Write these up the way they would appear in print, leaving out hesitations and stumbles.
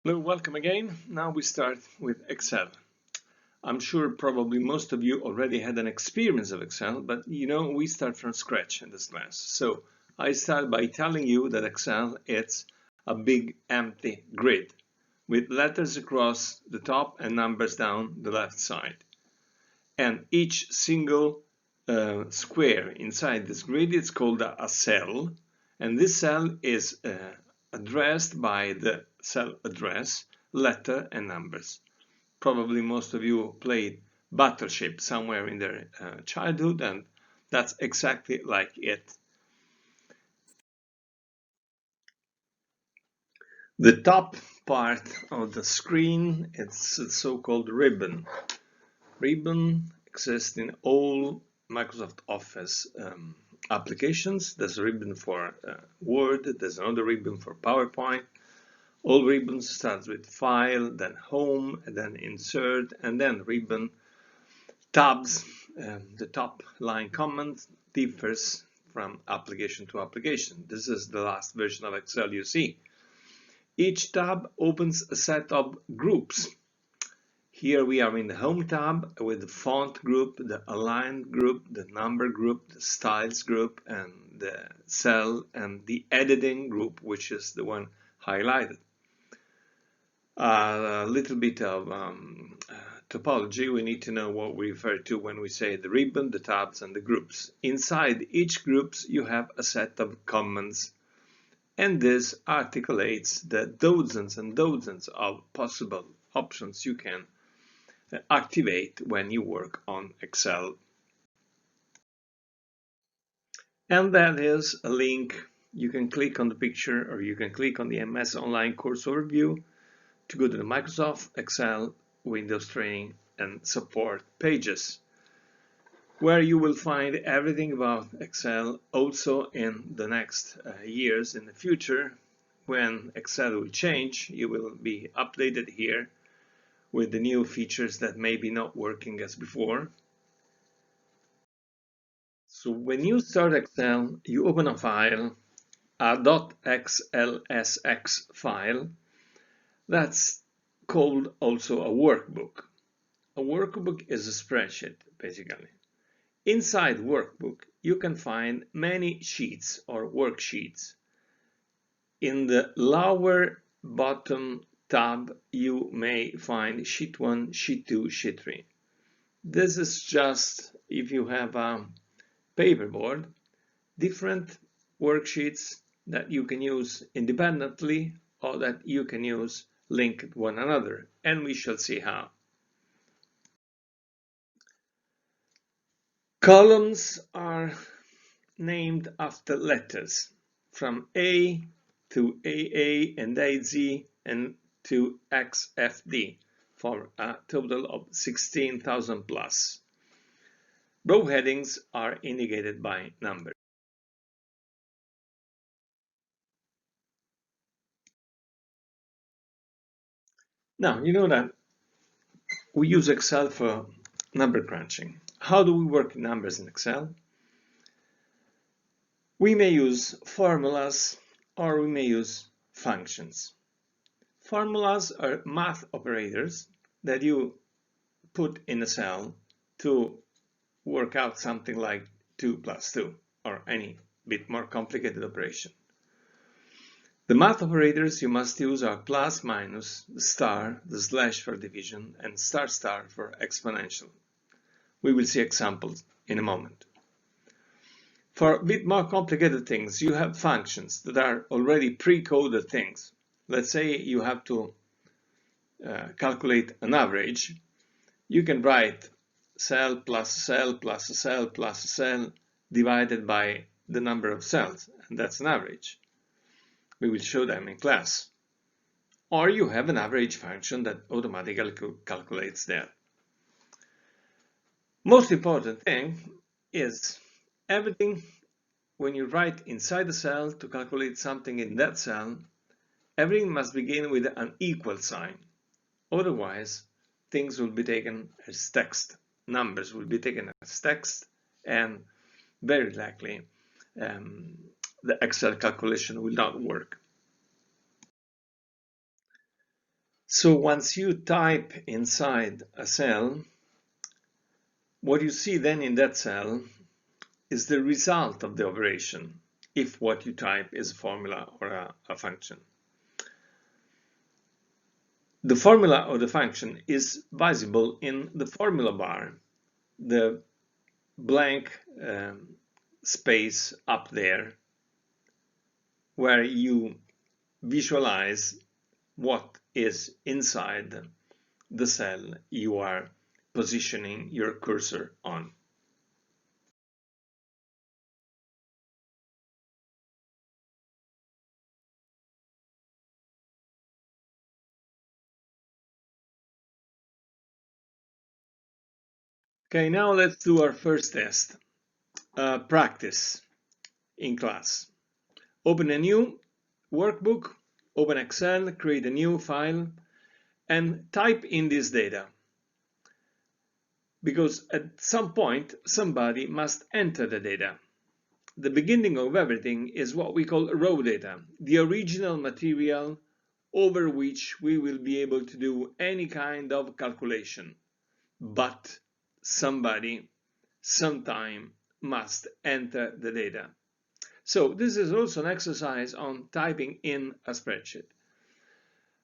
Hello, welcome again. Now we start with Excel. I'm sure probably most of you already had an experience of Excel, but we start from scratch in this class. So I start by telling you that Excel is a big empty grid with letters across the top and numbers down the left side. And each single square inside this grid is called a cell, and this cell is addressed by the cell address, letter, and numbers. Probably most of you played Battleship somewhere in their childhood, and that's exactly like it. The top part of the screen, it's a so-called ribbon. Ribbon exists in all Microsoft Office applications. There's a ribbon for Word, there's another ribbon for PowerPoint. All ribbons start with File, then Home, and then Insert, and then ribbon. Tabs, the top line comment differs from application to application. This is the last version of Excel you see. Each tab opens a set of groups. Here we are in the Home tab with the Font group, the Align group, the Number group, the Styles group, and the Cell and the Editing group, which is the one highlighted. A little bit of topology. We need to know what we refer to when we say the ribbon, the tabs, and the groups. Inside each groups you have a set of comments, and this articulates the dozens and dozens of possible options you can activate when you work on Excel. And that is a link. You can click on the picture or you can click on the MS Online Course Overview to go to the Microsoft Excel Windows Training and Support pages, where you will find everything about Excel. Also in the next years in the future, when Excel will change, you will be updated here with the new features that may be not working as before. So when you start Excel, you open a file, a .xlsx file, that's called also a workbook. A workbook is a spreadsheet, basically. Inside workbook, you can find many sheets or worksheets. In the lower bottom tab, you may find sheet 1, sheet 2, sheet 3. This is just if you have a paperboard, different worksheets that you can use independently or that you can use linked one another, and we shall see how. Columns are named after letters from A to AA and AZ and to XFD for a total of 16,000 plus. Row headings are indicated by numbers. Now, you know that we use Excel for number crunching. How do we work numbers in Excel? We may use formulas or we may use functions. Formulas are math operators that you put in a cell to work out something like 2 plus 2 or any bit more complicated operation. The math operators you must use are plus, minus, the star, the slash for division, and star star for exponential. We will see examples in a moment. For a bit more complicated things, you have functions that are already pre-coded things. Let's say you have to calculate an average. You can write cell plus cell plus a cell plus a cell divided by the number of cells, and that's an average. We will show them in class. Or you have an average function that automatically calculates that. Most important thing is everything when you write inside the cell to calculate something in that cell, everything must begin with an equal sign. Otherwise, things will be taken as text. Numbers will be taken as text, and very likely the Excel calculation will not work. So once you type inside a cell, what you see then in that cell is the result of the operation, if what you type is a formula or a function. The formula or the function is visible in the formula bar, the blank space up there, where you visualize what is inside the cell you are positioning your cursor on. Okay, now let's do our first test. Practice in class. Open a new workbook, open Excel, create a new file, and type in this data. Because at some point, somebody must enter the data. The beginning of everything is what we call raw data, the original material over which we will be able to do any kind of calculation. But somebody, sometime, must enter the data. So this is also an exercise on typing in a spreadsheet.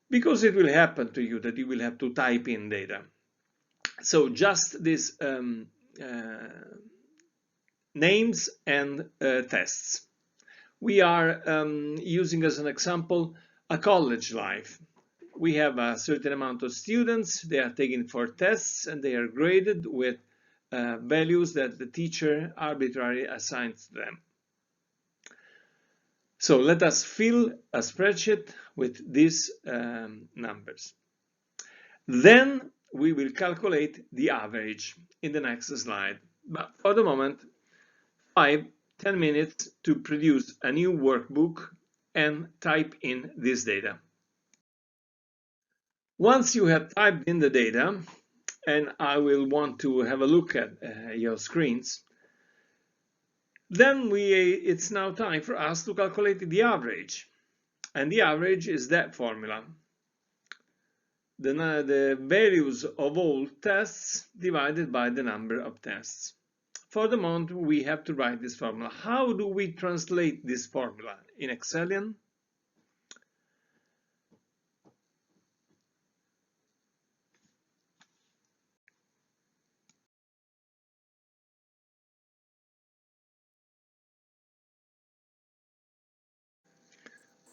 Because it will happen to you that you will have to type in data. So just these names and tests. We are using as an example a college life. We have a certain amount of students, they are taken for tests and they are graded with values that the teacher arbitrarily assigns to them. So let us fill a spreadsheet with these numbers. Then we will calculate the average in the next slide. But for the moment, 5-10 minutes to produce a new workbook and type in this data. Once you have typed in the data, and I will want to have a look at your screens, then it's now time for us to calculate the average. And the average is that formula. The values of all tests divided by the number of tests. For the moment, we have to write this formula. How do we translate this formula in Excelian?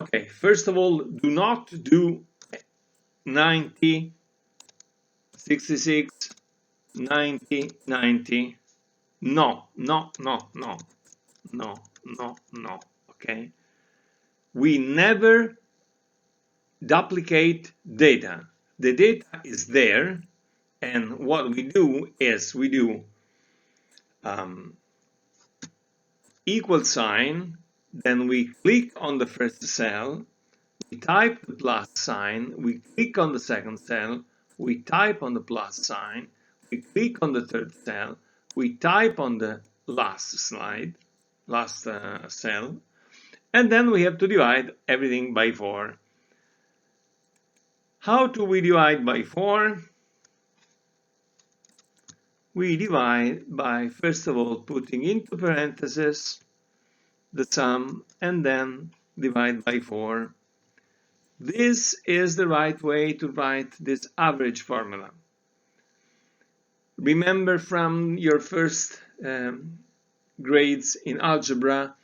Okay, first of all, do not do 90, 66, 90, 90. No, no, no, no, no, no, no, okay? We never duplicate data. The data is there, and what we do is we do equal sign, then we click on the first cell, we type the plus sign, we click on the second cell, we type on the plus sign, we click on the third cell, we type on the last cell, and then we have to divide everything by 4. How do we divide by 4? We divide by, first of all, putting into parentheses the sum and then divide by 4. This is the right way to write this average formula. Remember from your first grades in algebra,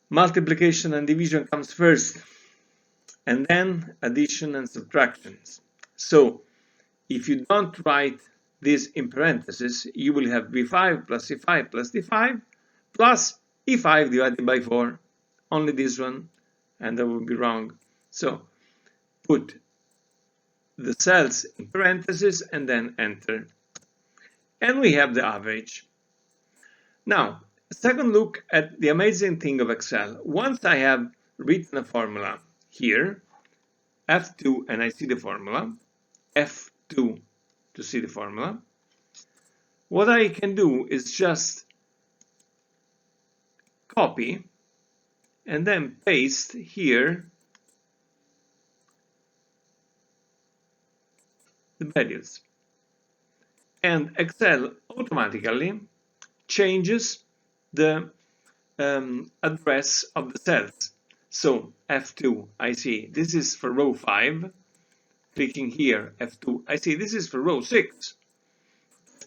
multiplication and division comes first, and then addition and subtractions. So if you don't write this in parentheses, you will have b5 plus c5 plus d5 plus e5 divided by 4. Only this one, and that would be wrong. So put the cells in parentheses and then enter. And we have the average. Now, a second look at the amazing thing of Excel. Once I have written a formula here, F2, and I see the formula, F2 to see the formula, what I can do is just copy and then paste here values. And Excel automatically changes the address of the cells. So F2, I see this is for row 5. Clicking here, F2, I see this is for row 6.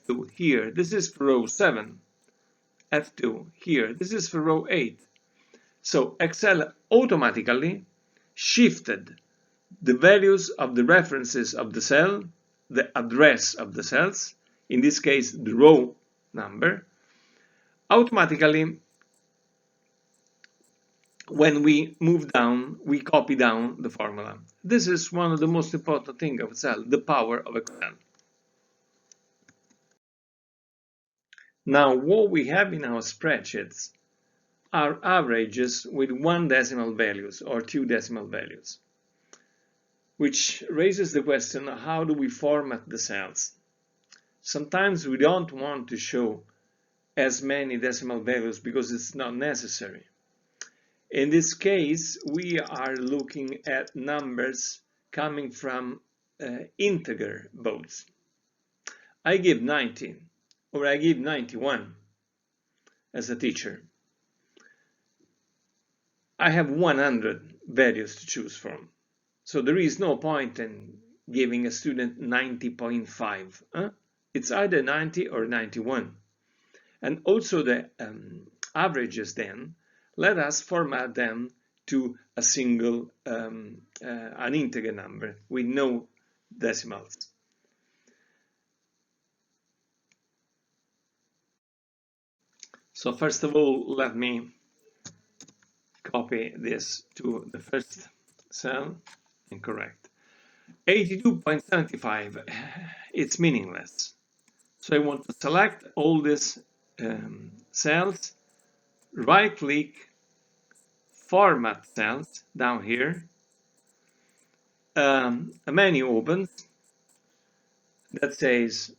F2 here, this is for row 7. F2 here, this is for row 8. So Excel automatically shifted the values of the references of the cell, the address of the cells, in this case the row number, automatically. When we move down, we copy down the formula. This is one of the most important things of Excel, the power of Excel. Now, what we have in our spreadsheets are averages with 1 decimal values or 2 decimal values, which raises the question, how do we format the cells? Sometimes we don't want to show as many decimal values because it's not necessary. In this case, we are looking at numbers coming from integer bodes. I give 90 or I give 91 as a teacher. I have 100 values to choose from. So there is no point in giving a student 90.5. It's either 90 or 91. And also the averages then, let us format them to a single, an integer number with no decimals. So first of all, let me copy this to the first cell and correct. 82.75, it's meaningless. So I want to select all these cells, right click, format cells down here. A menu opens that says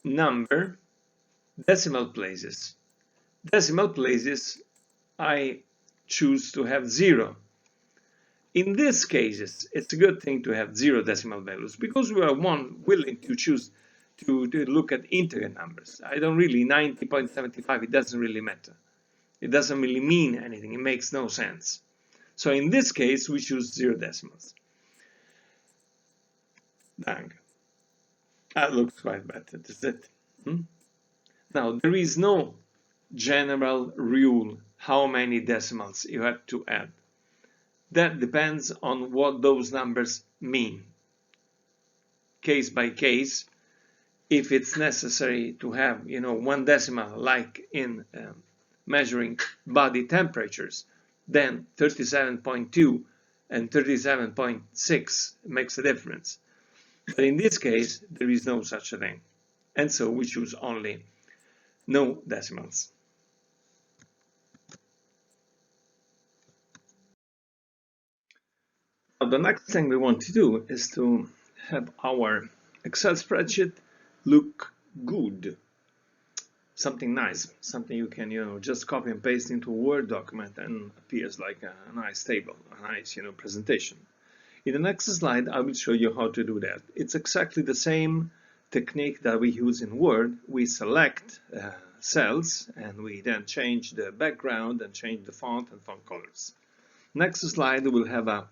number, decimal places. Decimal places, I choose to have 0. In these cases, it's a good thing to have 0 decimal values because we are willing to choose to look at integer numbers. I don't really, 90.75, it doesn't really matter. It doesn't really mean anything. It makes no sense. So in this case, we choose 0 decimals. Dang. That looks quite better, does it? Now, there is no general rule how many decimals you have to add. That depends on what those numbers mean. Case by case, if it's necessary to have, 1 decimal, like in measuring body temperatures, then 37.2 and 37.6 makes a difference. But in this case, there is no such a thing. And so we choose only no decimals. Now, the next thing we want to do is to have our Excel spreadsheet look good. Something nice, something you can, just copy and paste into a Word document and appears like a nice table, a nice, presentation. In the next slide, I will show you how to do that. It's exactly the same technique that we use in Word. We select cells and we then change the background and change the font and font colors. Next slide, we'll have a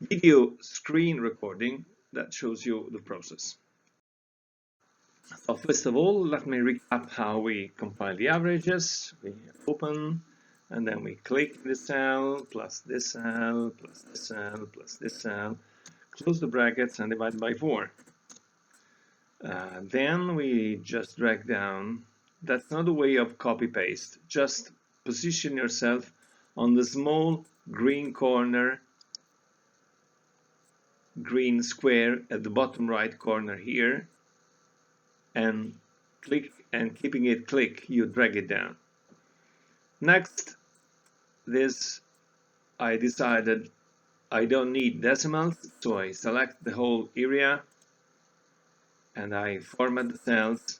video screen recording that shows you the process. So first of all, let me recap how we compile the averages. We open, and then we click this cell, plus this cell, plus this cell, plus this cell, close the brackets and divide by 4. Then we just drag down. That's not a way of copy-paste. Just position yourself on the small green corner, green square at the bottom right corner here, and click, and keeping it click, you drag it down. Next, this, I decided I don't need decimals, so I select the whole area and I format the cells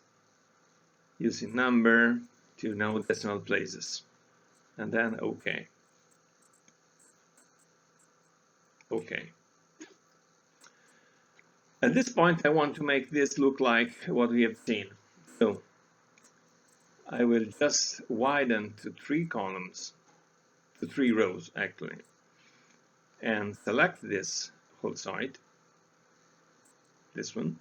using number to no decimal places, and then OK. OK. At this point, I want to make this look like what we have seen. So I will just widen to 3 columns, to 3 rows actually, and select this whole site, this one,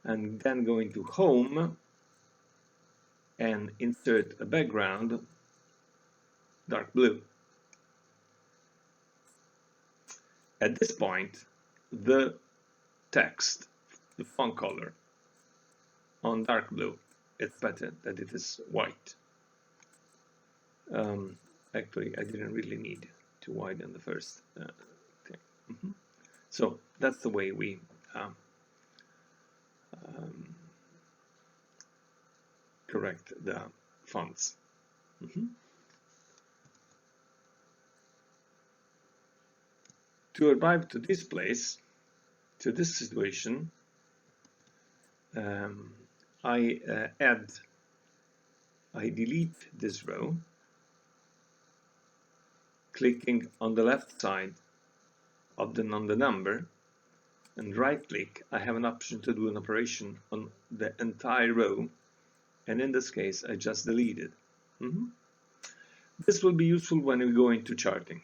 and then go into Home and insert a background, dark blue. At this point, the text, the font color on dark blue, it's better that it is white. Actually, I didn't really need to widen the first thing. So that's the way we correct the fonts. To arrive to this place, to this situation, I delete this row, clicking on the left side of the number, and right click. I have an option to do an operation on the entire row, and in this case I just delete it. This will be useful when we go into charting.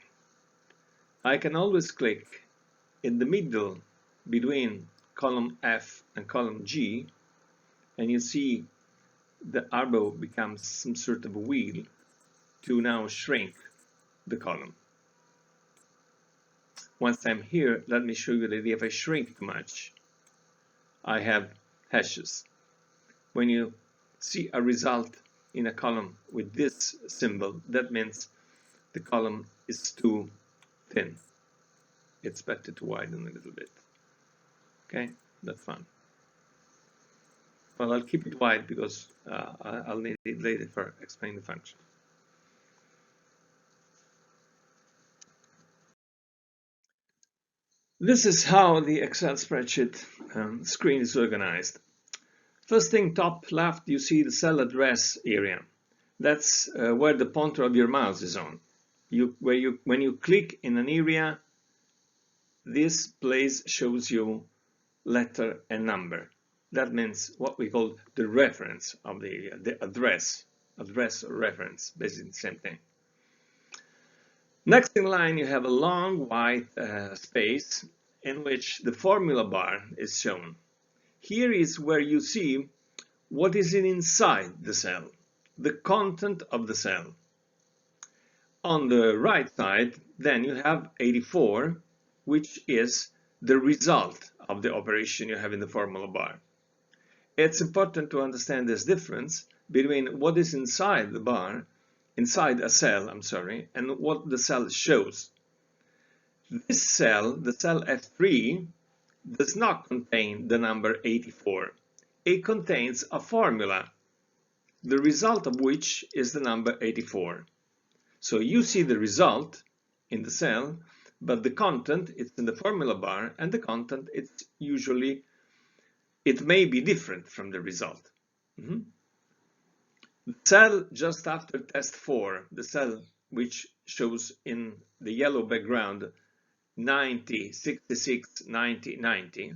I can always click in the middle between column F and column G, and you see the arrow becomes some sort of a wheel to now shrink the column. Once I'm here, let me show you that if I shrink too much, I have hashes. When you see a result in a column with this symbol, that means the column is too thin. It's better to widen a little bit. Okay, that's fine. Well, I'll keep it wide because I'll need it later for explaining the function. This is how the Excel spreadsheet screen is organized. First thing, top left, you see the cell address area. That's where the pointer of your mouse is on. When you click in an area, this place shows you letter and number. That means what we call the reference of the area, the address or reference, basically the same thing. Next in line, you have a long white space in which the formula bar is shown. Here is where you see what is inside the cell, the content of the cell. On the right side, then you have 84, which is the result of the operation you have in the formula bar. It's important to understand this difference between what is inside the bar, inside a cell, and what the cell shows. This cell, the cell F3, does not contain the number 84. It contains a formula, the result of which is the number 84. So you see the result in the cell, but the content is in the formula bar, and the content it may be different from the result. The cell just after test 4, the cell which shows in the yellow background 90, 66, 90, 90,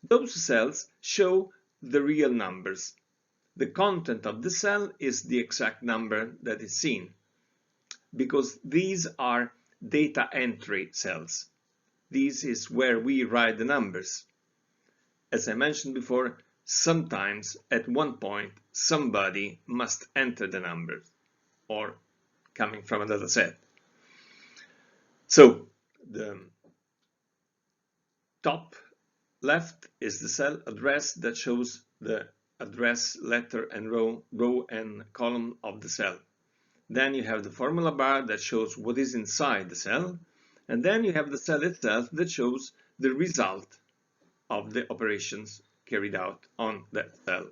those cells show the real numbers. The content of the cell is the exact number that is seen, because these are data entry cells. This is where we write the numbers. As I mentioned before, sometimes at one point somebody must enter the numbers, or coming from a data set. So the top left is the cell address that shows the address, letter, and row and column of the cell. Then you have the formula bar that shows what is inside the cell, and then you have the cell itself that shows the result of the operations carried out on that cell.